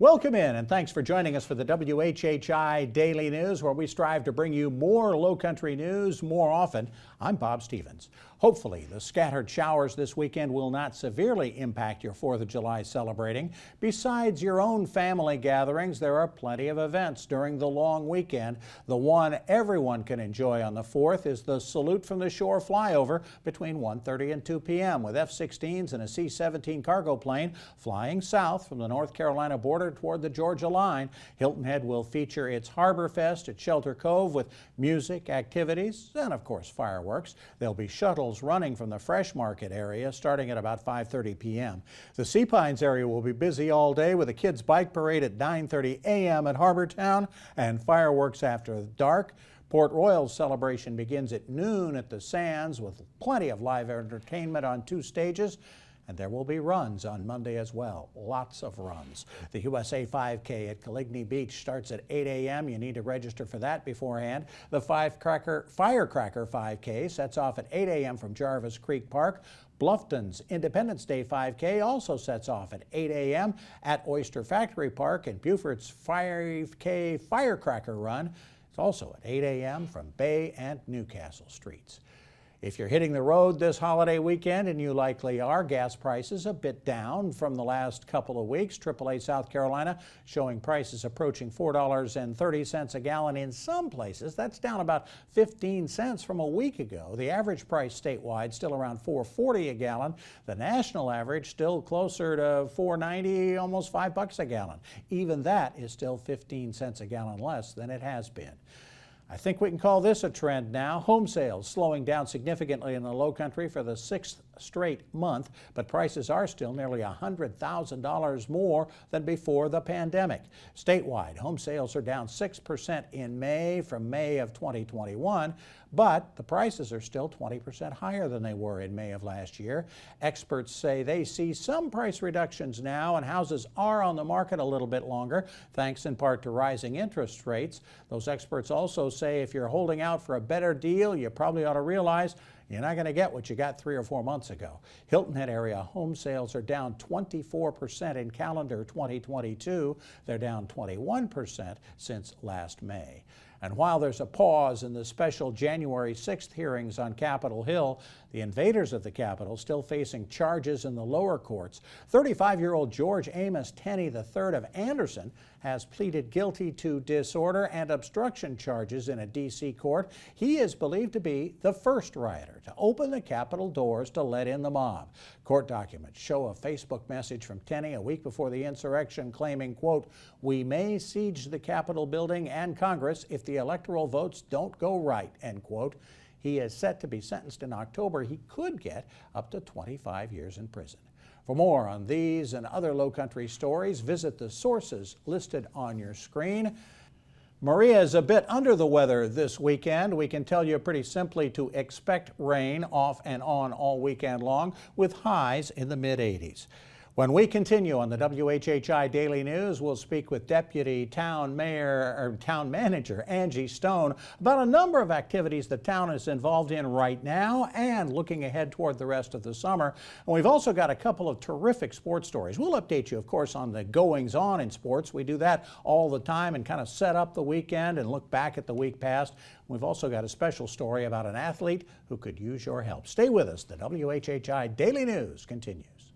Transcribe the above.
Welcome in, and thanks for joining us for the WHHI Daily News, where we strive to bring you more Lowcountry news more often. I'm Bob Stevens. Hopefully, the scattered showers this weekend will not severely impact your 4th of July celebrating. Besides your own family gatherings, there are plenty of events during the long weekend. The one everyone can enjoy on the 4th is the Salute from the Shore flyover between 1:30 and 2 p.m. with F-16s and a C-17 cargo plane flying south from the North Carolina border toward the Georgia line. Hilton Head will feature its Harbor Fest at Shelter Cove with music, activities, and of course fireworks. There'll be shuttles running from the Fresh Market area starting at about 5:30 p.m. The Sea Pines area will be busy all day with a kids' bike parade at 9:30 a.m. at Harbortown and fireworks after dark. Port Royal's celebration begins at noon at the Sands with plenty of live entertainment on 2 stages. And there will be runs on Monday as well. Lots of runs. The USA 5K at Caligny Beach starts at 8 a.m. You need to register for that beforehand. The Firecracker 5K sets off at 8 a.m. from Jarvis Creek Park. Bluffton's Independence Day 5K also sets off at 8 a.m. at Oyster Factory Park, and Beaufort's 5K Firecracker Run is also at 8 a.m. from Bay and Newcastle Streets. If you're hitting the road this holiday weekend, and you likely are, gas prices a bit down from the last couple of weeks. AAA South Carolina showing prices approaching $4.30 a gallon in some places. That's down about 15 cents from a week ago. The average price statewide still around $4.40 a gallon. The national average still closer to $4.90, almost $5 a gallon. Even that is still 15 cents a gallon less than it has been. I think we can call this a trend now. Home sales slowing down significantly in the Lowcountry for the 6th straight month, but prices are still nearly $100,000 more than before the pandemic. Statewide, home sales are down 6% in May from May of 2021, but the prices are still 20% higher than they were in May of last year. Experts say they see some price reductions now, and houses are on the market a little bit longer, thanks in part to rising interest rates. Those experts also say if you're holding out for a better deal, you probably ought to realize you're not going to get what you got 3 or 4 months ago. Hilton Head area home sales are down 24% in calendar 2022. They're down 21% since last May. And while there's a pause in the special January 6th hearings on Capitol Hill, the invaders of the Capitol still facing charges in the lower courts. 35-year-old George Amos Tenney III of Anderson has pleaded guilty to disorder and obstruction charges in a D.C. court. He is believed to be the first rioter to open the Capitol doors to let in the mob. Court documents show a Facebook message from Tenney a week before the insurrection claiming, quote, "We may siege the Capitol building and Congress if the electoral votes don't go right," end quote. He is set to be sentenced in October. He could get up to 25 years in prison. For more on these and other Lowcountry stories, visit the sources listed on your screen. Maria is a bit under the weather this weekend. We can tell you pretty simply to expect rain off and on all weekend long with highs in the mid-80s. When we continue on the WHHI Daily News, we'll speak with Deputy Town Manager Angie Stone about a number of activities the town is involved in right now and looking ahead toward the rest of the summer. And we've also got a couple of terrific sports stories. We'll update you, of course, on the goings-on in sports. We do that all the time and kind of set up the weekend and look back at the week past. We've also got a special story about an athlete who could use your help. Stay with us. The WHHI Daily News continues.